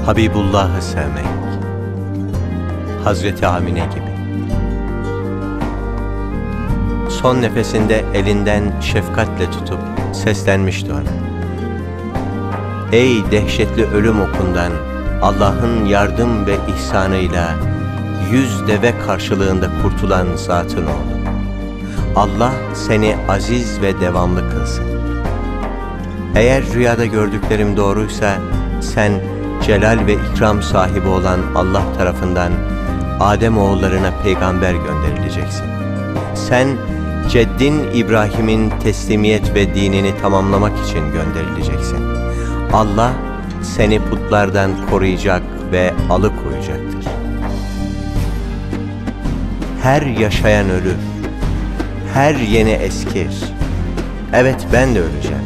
Habibullah'ı sevmek, Hazreti Amine gibi. Son nefesinde elinden şefkatle tutup seslenmişti ona. Ey dehşetli ölüm okundan, Allah'ın yardım ve ihsanıyla 100 deve karşılığında kurtulan zatın oğlu. Allah seni aziz ve devamlı kılsın. Eğer rüyada gördüklerim doğruysa, sen celal ve ikram sahibi olan Allah tarafından Adem oğullarına peygamber gönderileceksin. Sen ceddin İbrahim'in teslimiyet ve dinini tamamlamak için gönderileceksin. Allah seni putlardan koruyacak ve alıkoyacaktır. Her yaşayan ölür, her yeni eskir. Evet, ben de öleceğim.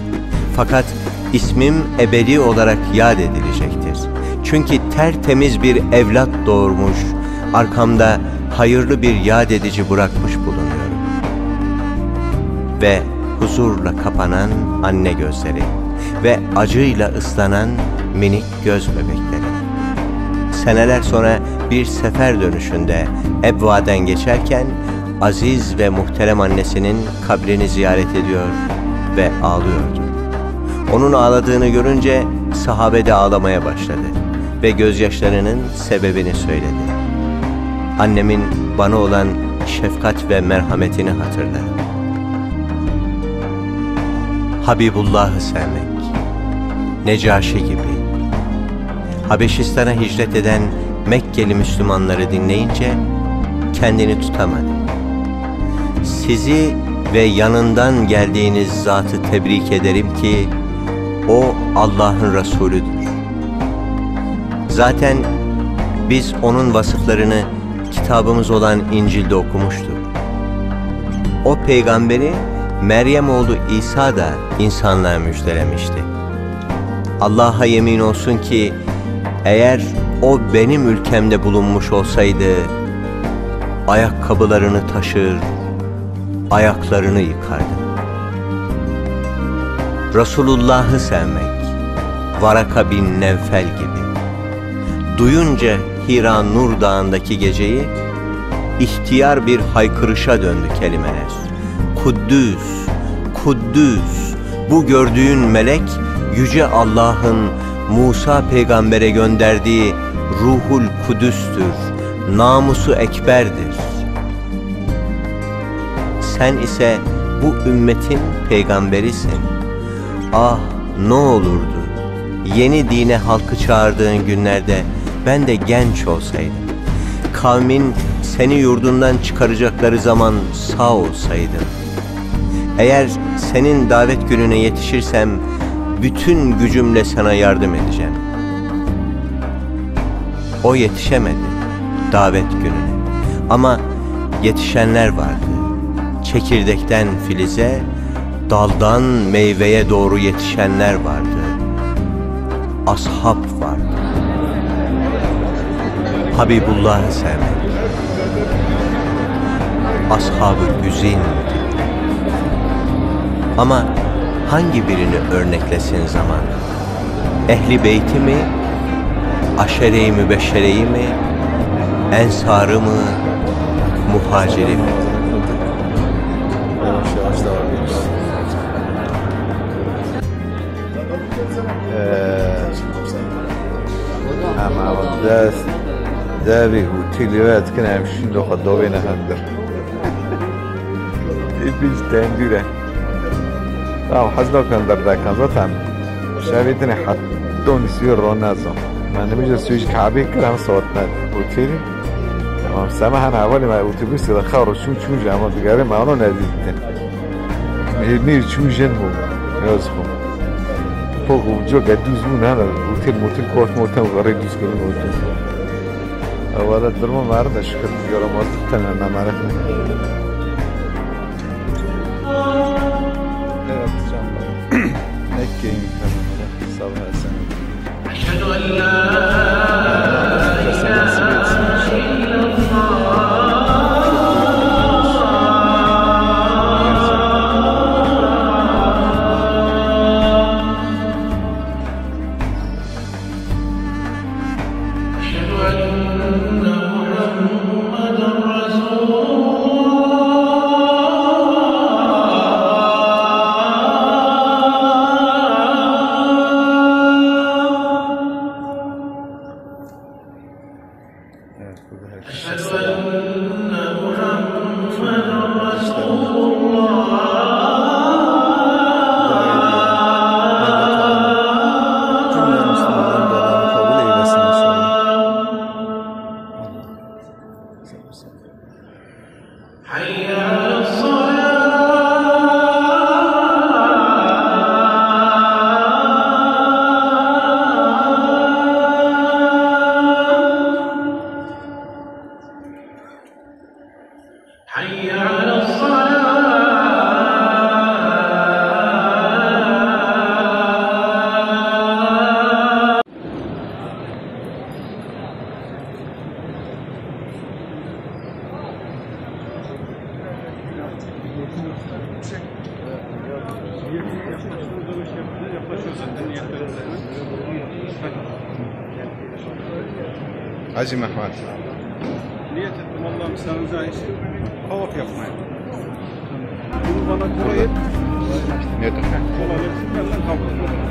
Fakat ismim ebedi olarak yad edilecektir. Çünkü tertemiz bir evlat doğurmuş, arkamda hayırlı bir yad edici bırakmış bulunuyorum. Ve huzurla kapanan anne gözleri ve acıyla ıslanan minik göz bebekleri. Seneler sonra bir sefer dönüşünde Ebva'dan geçerken aziz ve muhterem annesinin kabrini ziyaret ediyor ve ağlıyordu. Onun ağladığını görünce sahabe de ağlamaya başladı ve gözyaşlarının sebebini söyledi. Annemin bana olan şefkat ve merhametini hatırladım. Habibullah'ı sevmek, Necaşi gibi. Habeşistan'a hicret eden Mekkeli Müslümanları dinleyince kendini tutamadı. Sizi ve yanından geldiğiniz zatı tebrik ederim ki o Allah'ın Resulüdür. Zaten biz onun vasıflarını kitabımız olan İncil'de okumuştuk. O peygamberi Meryem oğlu İsa da insanlığa müjdelemişti. Allah'a yemin olsun ki eğer o benim ülkemde bulunmuş olsaydı ayakkabılarını taşır, ayaklarını yıkardı. Resulullah'ı sevmek, Varaka bin Nevfel gibi. Duyunca Hira Nur Dağı'ndaki geceyi ihtiyar bir haykırışa döndü kelimeler. Kuddüs, Kuddüs, bu gördüğün melek Yüce Allah'ın Musa peygambere gönderdiği Ruhul Kudüs'tür, namusu ekberdir. Sen ise bu ümmetin peygamberisin. Ah, ne olurdu yeni dine halkı çağırdığın günlerde ben de genç olsaydım. Kavmin seni yurdundan çıkaracakları zaman sağ olsaydım. Eğer senin davet gününe yetişirsem bütün gücümle sana yardım edeceğim. O yetişemedi davet gününe. Ama yetişenler vardı. Çekirdekten filize, daldan meyveye doğru yetişenler vardı. Ashab vardı. Habibullah'ı sevmek, ashab-ı güzin. Ama hangi birini örneklesin zaman? Ehli beyti mi, aşere-i mübeşşereyi mi, ensarı mı, muhaciri mi? دابي وتيليات كان عايشين لو خدوينا هندر بيش تنديره حزنا كان در كان زاتم شريتني حتى نسير رونازو ما نمشي سويش كعبي كلام صوتنا وتيلي سامح انا اولي ما اتوبيس دخلوا شو جامع دغاري ما انا ناديت مير شو جنبو يوسف فوق وجو قدوزون هذا موتيل كورت موتيل غريب دوز كلهم موتيل أولا درما مارد أشكر يورا موتيل تنا نمارد نكين صباح السنة أشهد أن لا Hacı Mehmet. Niyet ettim Allah'ım sanıza için havak yapmaya. Bunu bana kolay et. Niyet ettim. Kolay etsin. Benden kabul et.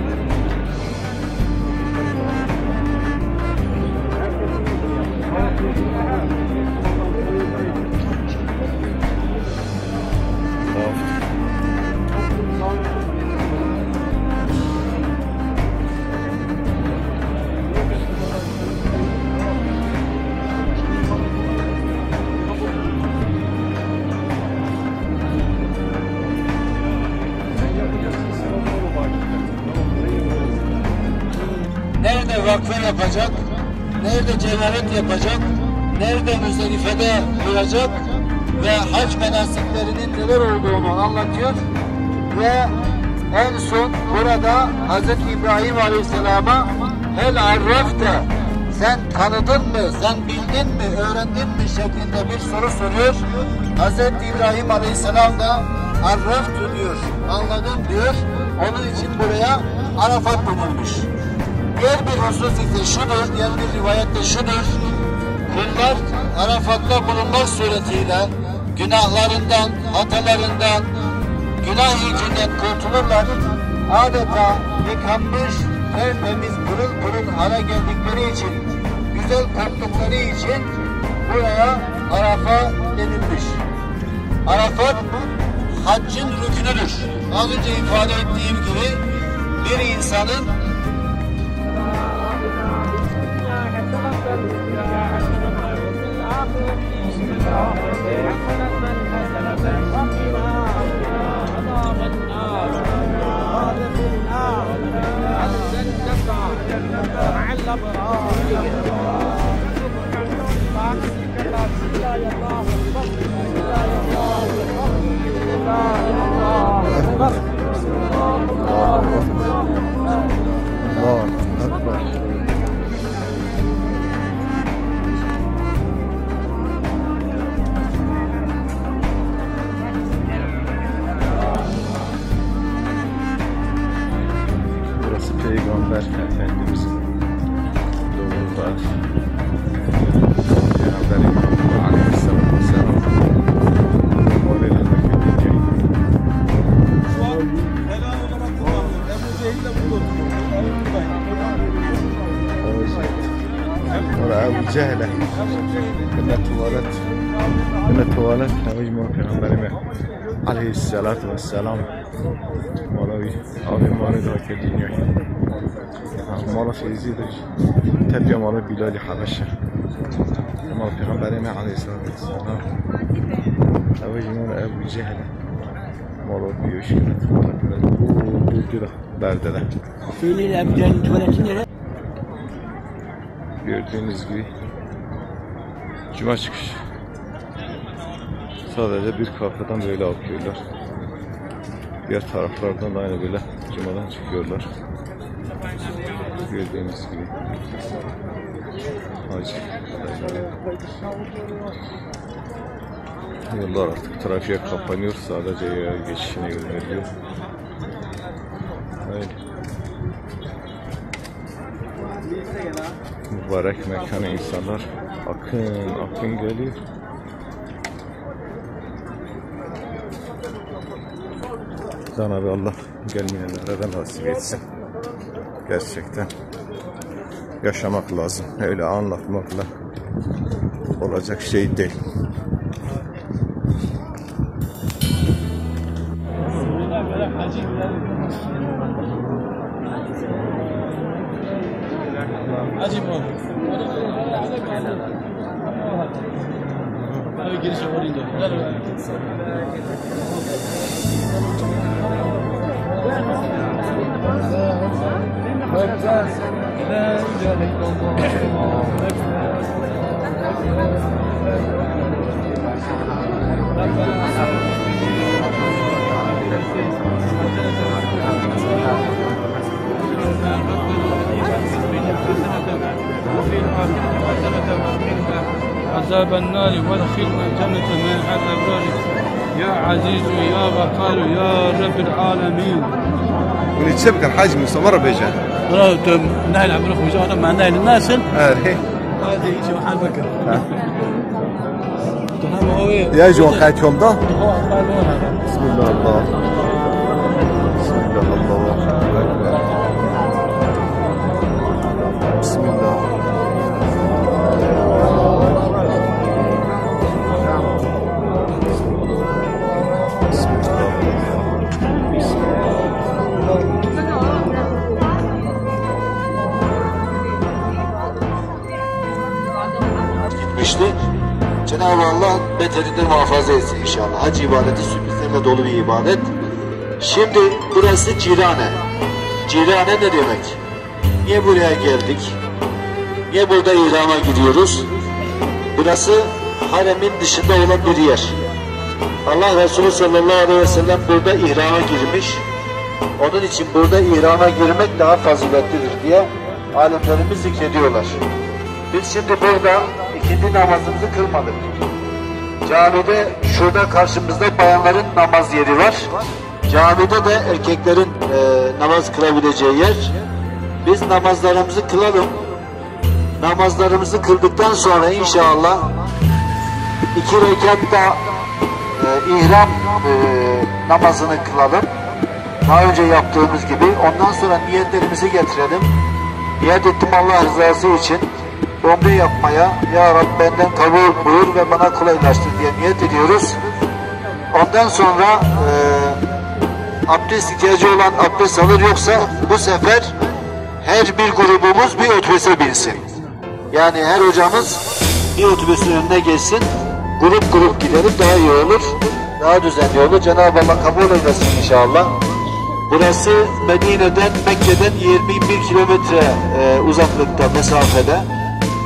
Nerede vakfe yapacak, nerede cemaat yapacak, nerede Müzdelife'de duracak ve hac menasiklerinin neler olduğunu anlatıyor ve en son burada Hz. İbrahim Aleyhisselam'a "Hel arrafte, sen tanıdın mı, sen bildin mi, öğrendin mi?" şeklinde bir soru soruyor. Hz. İbrahim Aleyhisselam da "Arraftu" diyor, anladım diyor. Onun için buraya Arafat denilmiş. Diğer bir husus ise şudur, diğer bir rivayette şudur. Kullar Arafat'ta bulunmak suretiyle günahlarından, hatalarından, günah yükünden kurtulurlar. Adeta yıkanmış, tertemiz, pırıl pırıl hale geldikleri için, güzel koktukları için buraya Arafat denilmiş. Arafat haccın rükünüdür. Az önce ifade ettiğim gibi bir insanın Burası Peygamber Efendimiz'in doğru var. Peygamberin Aleyhisselatü Vesselam modelindeki diyecek. Şu an helal olarak kullanılır. Ebu Cehil de burada oturuyor. Orada Ebu Cehil'e Kime tuvalet Nevi Peygamberime Aleyhisselatü Vesselam Malawi Abi Mali da ki dünya Mala Feyzi'dir Tabi Mala Bilal-i Habeşe Mala Peygamberime Aleyhisselatü Vesselam Ebu Cehil'e Mala Biyoş Bu Şurada, Berde'de. Söyleyin amcanın tuvaleti nereye? Gördüğünüz gibi cuma çıkış. Sadece bir kapıdan böyle akıyorlar. Diğer taraflardan da aynı böyle cumadan çıkıyorlar. Gördüğünüz gibi. Hacı. Yollar artık trafiğe kapanıyor. Sadece yaya geçişine yol veriyor. Öyle. Mübarek mekana insanlar akın geliyor. Cenab-ı Allah gelmeyenlere de nasip etsin. Gerçekten yaşamak lazım. Öyle anlatmakla olacak şey değil. Acip oldu. Abi giriş oraydı. عذاب النار وادخلنا الجنة مع الأبرار يا عزيز يا غفار يا رب العالمين. ونتسبك الحاج مستمر بيجان. نهل عبد الله وجاهنا مع نهل الناس. هذه شو حال بكر. يا جو خاتم ده. بسم الله الله. بسم الله الله أكبر. بسم الله. Cenab-ı Allah beterinden muhafaza etsin inşallah. Hac ibadeti sürprizlerle dolu bir ibadet. Şimdi burası Cirane. Cirane ne demek? Niye buraya geldik? Niye burada ihrama gidiyoruz? Burası haremin dışında olan bir yer. Allah Resulü sallallahu aleyhi ve sellem burada ihrama girmiş. Onun için burada ihrama girmek daha faziletlidir diye alimlerimiz zikrediyorlar. Biz şimdi burada ikindi namazımızı kılmadık. Camide şurada karşımızda bayanların namaz yeri var. Camide de erkeklerin namaz kılabileceği yer. Biz namazlarımızı kılalım. Namazlarımızı kıldıktan sonra inşallah 2 rekat da ihram namazını kılalım. Daha önce yaptığımız gibi. Ondan sonra niyetlerimizi getirelim. Niyet ettim Allah rızası için umre yapmaya, ya Rabbi benden kabul buyur ve bana kolaylaştır diye niyet ediyoruz. Ondan sonra abdest ihtiyacı olan abdest alır, yoksa bu sefer her bir grubumuz bir otobüse binsin. Yani her hocamız bir otobüsün önüne geçsin, grup grup gidelim, daha iyi olur, daha düzenli olur. Cenab-ı Allah kabul eylesin inşallah. Burası Medine'den, Mekke'den 21 kilometre uzaklıkta, mesafede.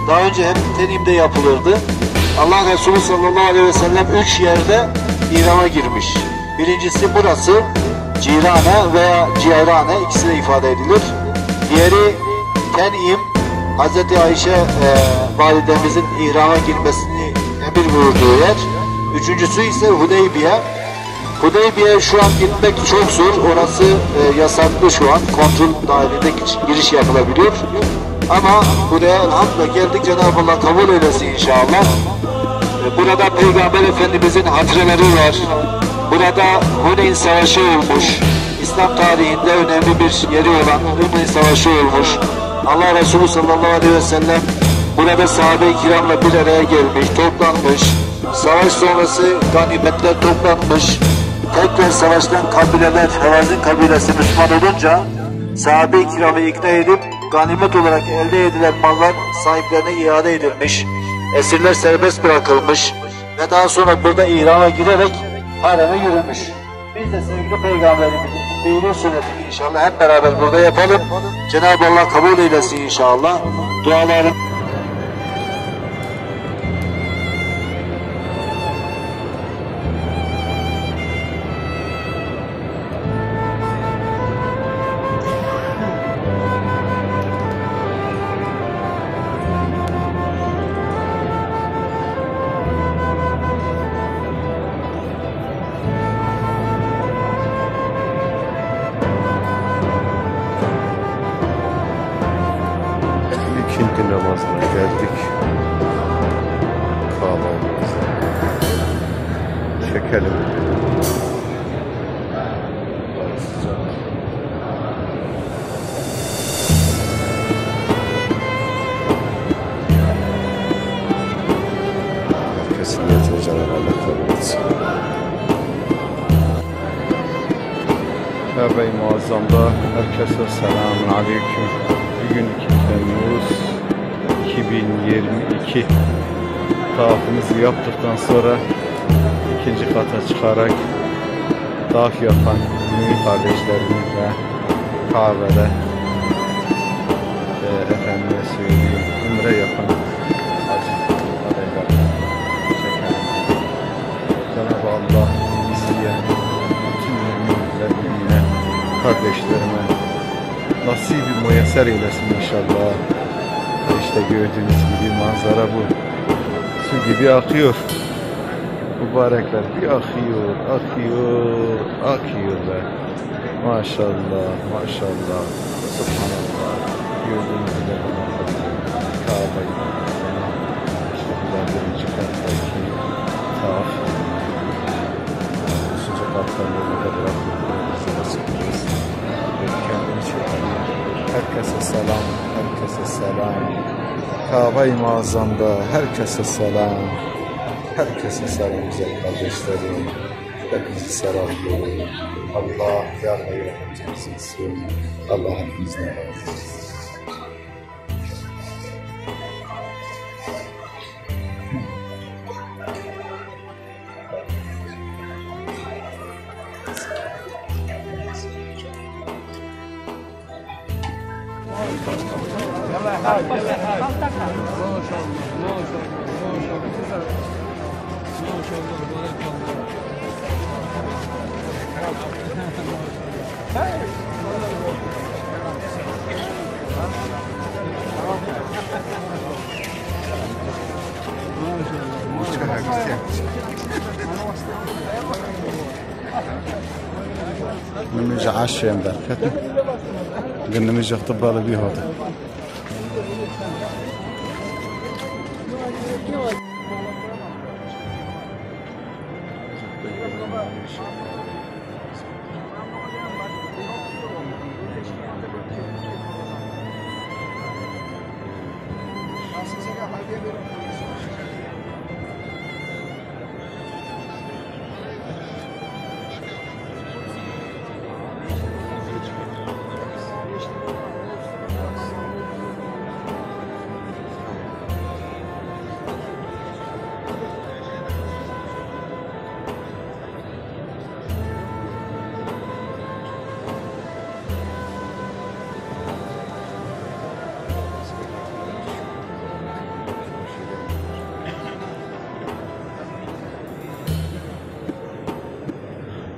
Daha önce hep Tenim'de yapılırdı. Allah Resulü sallallahu aleyhi ve sellem 3 yerde ihrama girmiş. Birincisi burası Cirane veya Cihrane, ikisi de ifade edilir. Diğeri Tenim, Hazreti Ayşe validemizin ihrama girmesini emir buyurduğu yer. Üçüncüsü ise Hudeybiye. Hudeybiye şu an gitmek çok zor. Orası yasaklı şu an. Kontrol dahilinde giriş yapılabiliyor. Ama buraya elhamdülillah geldik. Cenab-ı Allah kabul eylesin inşallah. Burada Peygamber Efendimizin hatireleri var. Burada Huneyn Savaşı olmuş. İslam tarihinde önemli bir yeri olan Huneyn Savaşı olmuş. Allah Resulü sallallahu aleyhi ve sellem burada sahabe-i kiramla bir araya gelmiş, toplanmış. Savaş sonrası ganimetler toplanmış. Tekrar savaştan kabileler, Hevazin kabilesi Müslüman olunca sahabe-i kiramı ikna edip ganimet olarak elde edilen mallar sahiplerine iade edilmiş. Esirler serbest bırakılmış ve daha sonra burada ihrama girerek hareme yürümüş. Biz de sevgili Peygamberimizin dini sünnetini inşallah hep beraber burada yapalım. Cenab-ı Allah kabul eylesin inşallah. Dualarım. İkinci namazına geldik. Kahvaltımızı çekelim. Herkesin niyetini Cenab-ı Allah kabul etsin. Kabe-i Muazzam'da herkese selamun aleyküm. Bugün 2 Temmuz 2022. Tavafımızı yaptıktan sonra ikinci kata çıkarak tavaf yapan mümin kardeşlerimizle Kabe'de efendime söyleyeyim umre yapan hacı adaylarına çeken Cenab-ı Allah isteyen bütün müminler kardeşlerime nasip-i müyesser eylesin inşallah. İşte gördüğünüz gibi manzara bu. Su gibi akıyor. Mübarekler bir akıyor, akıyor, akıyorlar. Maşallah, maşallah. Subhanallah. Gördüğünüz gibi Kabe'yi birinci kattaki tavaf. Üçüncü kattan yoluna bırakıyoruz. Kendini çekiyor. Herkese selam, herkese selam. Kabe-i Muazzam'da herkese selam. Herkese selam güzel kardeşlerim. Hepinizi selamlıyorum. Allah yardım eylesin. Allah hepinizden razı olsun. نمج عشرة مدركة قلنا نمج اختبار بيه هذا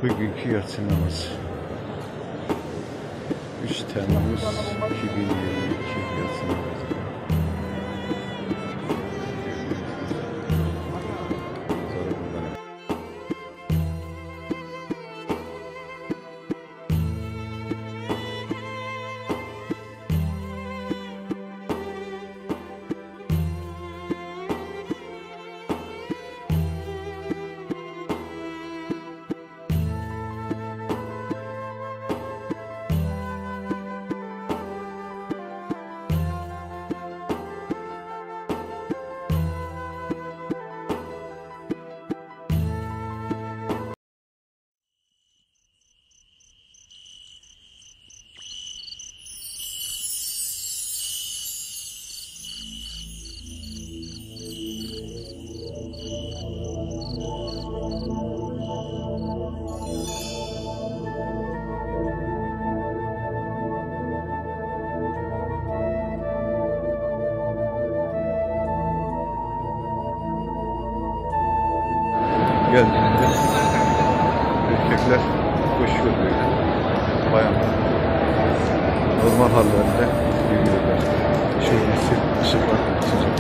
Bugünkü yatsı namazı 3 Temmuz 2022 yatsı namazı. geldiğinde erkekler koşuyor böyle. Bayanlar normal hallerinde yürüyorlar. Şöylesi ışıklar açacak.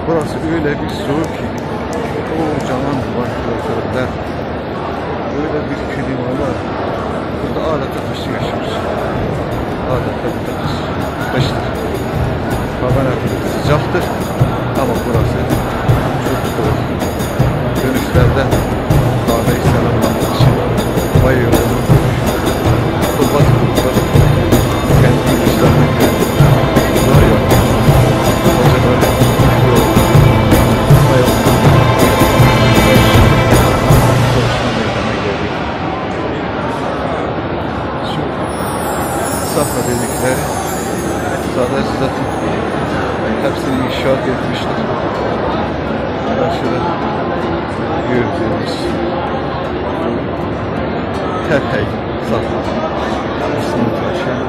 Burası öyle bir soğuk ki kocaman vantilatörler, öyle bir klimalar. Burada adeta kışı yaşıyoruz. Adeta bir kıştır. Hava sıcaktır ama burası çok soğuk. Dönüşlerde kahveyi selamlamak için bayılıyorum. Kurbat kurbat kendi işlerine geldi. Bunlar yok. Hoca böyle bayıldım. Sonuçta meydana geldik. Şu Safra dedikleri zaten hepsini inşaat etmiştir. Karşıda gördüğümüz Terhey Safra kapısını taşıyan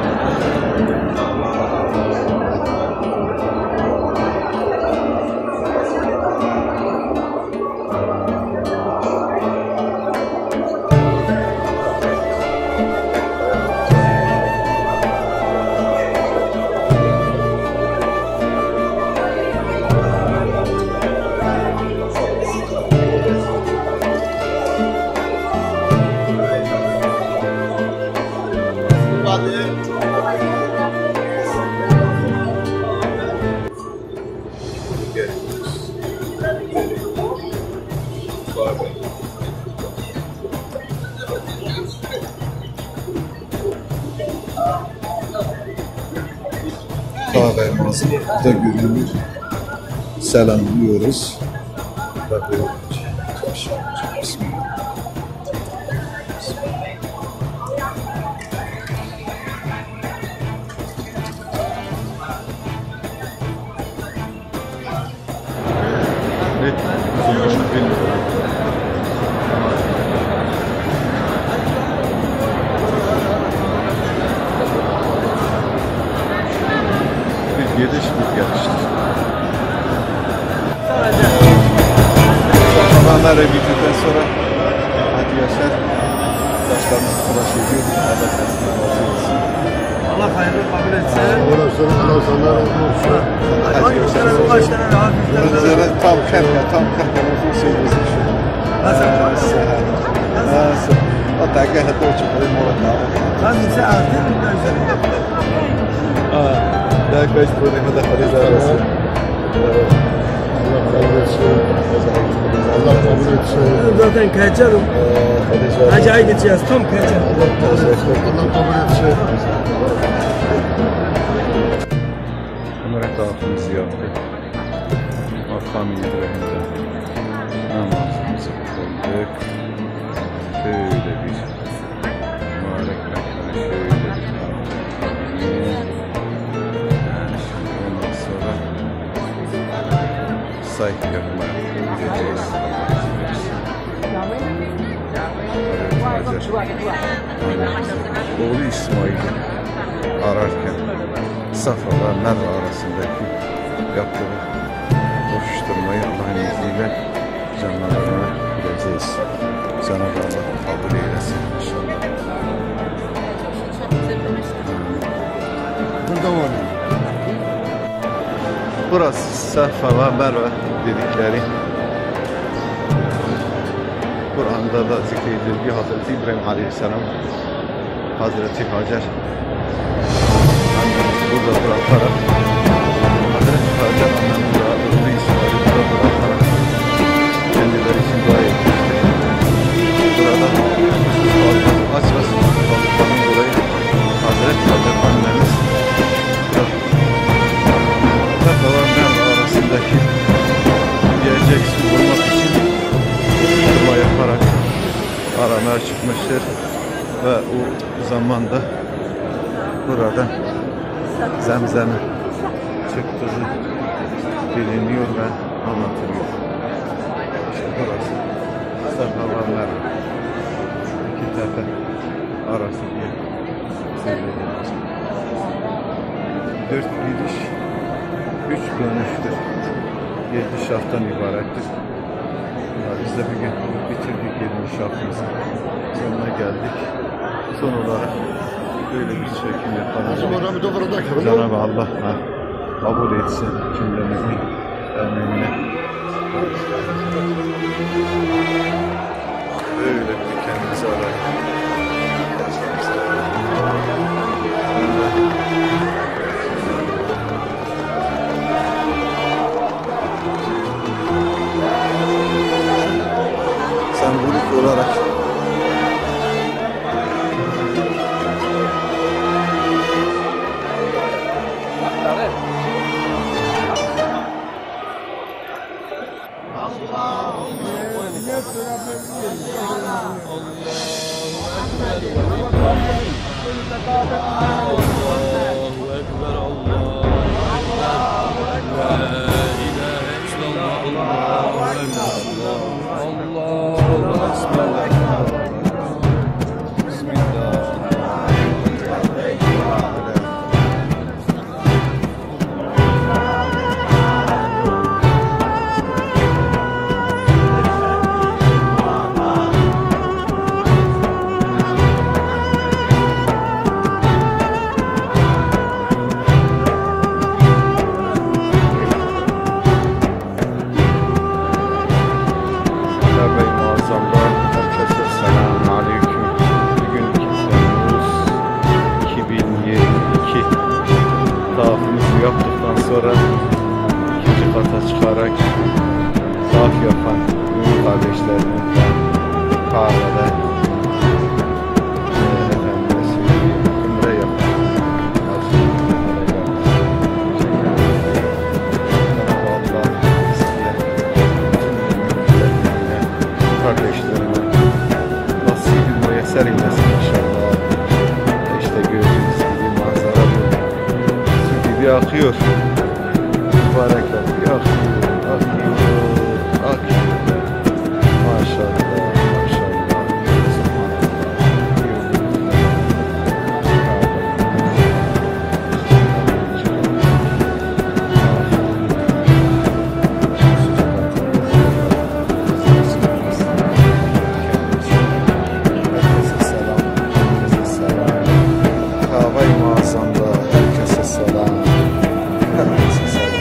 kahvemizi da görünür. Selamlıyoruz. Bismillah. Bir gelişmiş geliştir. Zamanlar bittikten sonra hadi yaşar. Başlarımız tıraş ediyor. Allah kasına razı olsun. Allah hayırlı kabul etsin. Allah sana razı olsun. Hadi yaşar. Bunları tam kerke söylüyorsun şu. Nasıl? O dakika hatta o çıkıyor mola. Ben bize artık bir özledim. Daha kaç problemi de fariz Allah kabul etsin. Allah kabul etsin. Zaten kaçarım. Acayip gideceğiz. Tam kaçarım. Allah kabul etsin. Ömer'e tavafımızı yaptık. Makam-ı İbrahim'de namazımızı kıldık. Şöyle bir mübarek mekanı şöyle bir ondan sonra sayf yapmaya gideceğiz. Oğlu İsmail'i ararken Safa ve Merve arasındaki yaptığı koşuşturmayı Allah'ın izniyle canlarına gideceğiz. Cenab-ı Allah kabul eylesin inşallah. Burası Safa ve Merve dedikleri, Kur'an'da da zikredildiği Hazreti İbrahim Aleyhisselam, Hazreti Hacer annemiz burada bırakarak, Hazreti Hacer annemiz burada İsmail'i burada bırakarak kendileri için dua etmiştir. Burada aç ve susuz kaldıklarından dolayı Hazreti Hacer annemiz Safa ve Merve arasındaki yiyecek su bulmak için durma yaparak aramaya çıkmıştır ve o zamanda burada Zemzem'in çıktığı biliniyor ve anlatılıyor. İşte burası Safa ve Merve, iki tepe arası diye söyleniyor. 4 gidiş, 3 dönüştür. 7 şafttan ibarettir. Biz de bir gün bitirdik 20 şarkımızın sonuna geldik. Son olarak böyle bir çekim yapalım. Cenab-ı Allah kabul etsin cümlemizin emeğine. Böyle bir kendimizi alalım. Sembolik olarak sonra ikinci kata çıkarak tavaf yapan ünlü kardeşlerine kahvede umre yapan kardeşlerine nasip-i müyesser eylesin inşallah. İşte gördüğünüz gibi manzara bu. Su gibi akıyor. Mübarekler akıyor, akıyor. Maşallah, maşallah. Kahve-i Muazzam'da herkese selam. Herkese selam.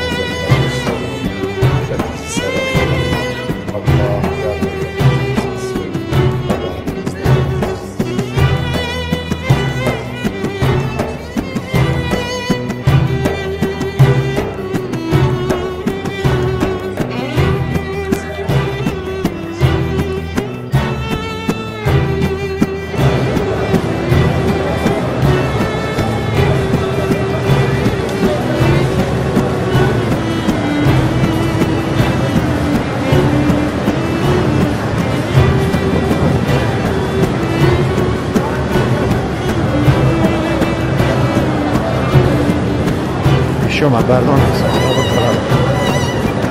شما بردان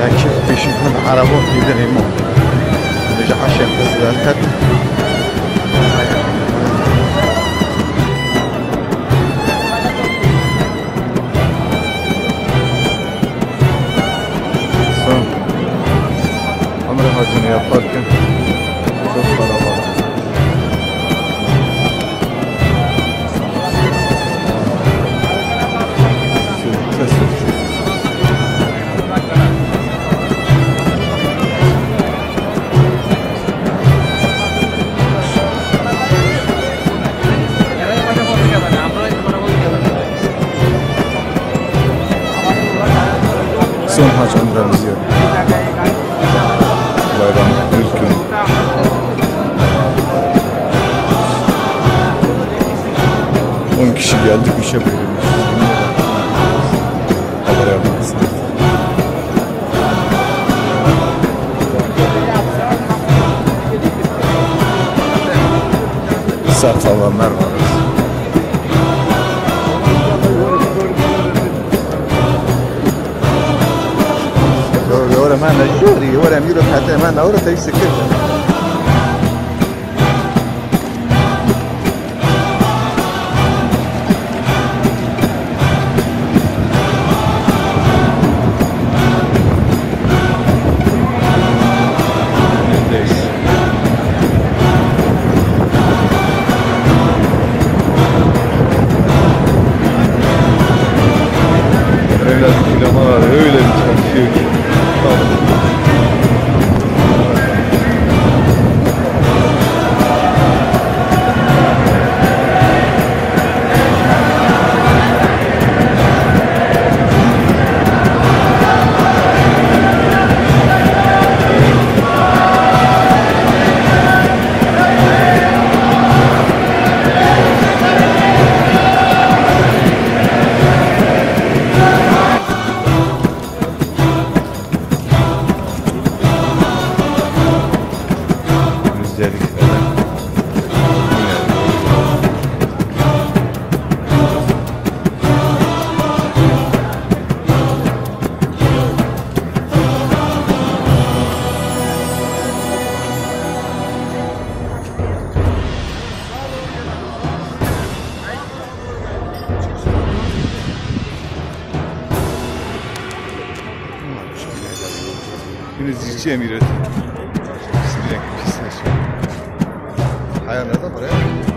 لكن بيشوفون عربات يدريمون رجع عشان تزداد عمرها دنيا فرقا شوف خرابات Son hac umremiz yok. Bayram ilk gün. On kişi geldik, 3'e bölünmüş. Haber yapmamız. Sert alanlar var. Ora manda giuri, ora miro te manda, ora te disse che Tunizci Emirati. Hayal nerede var ya?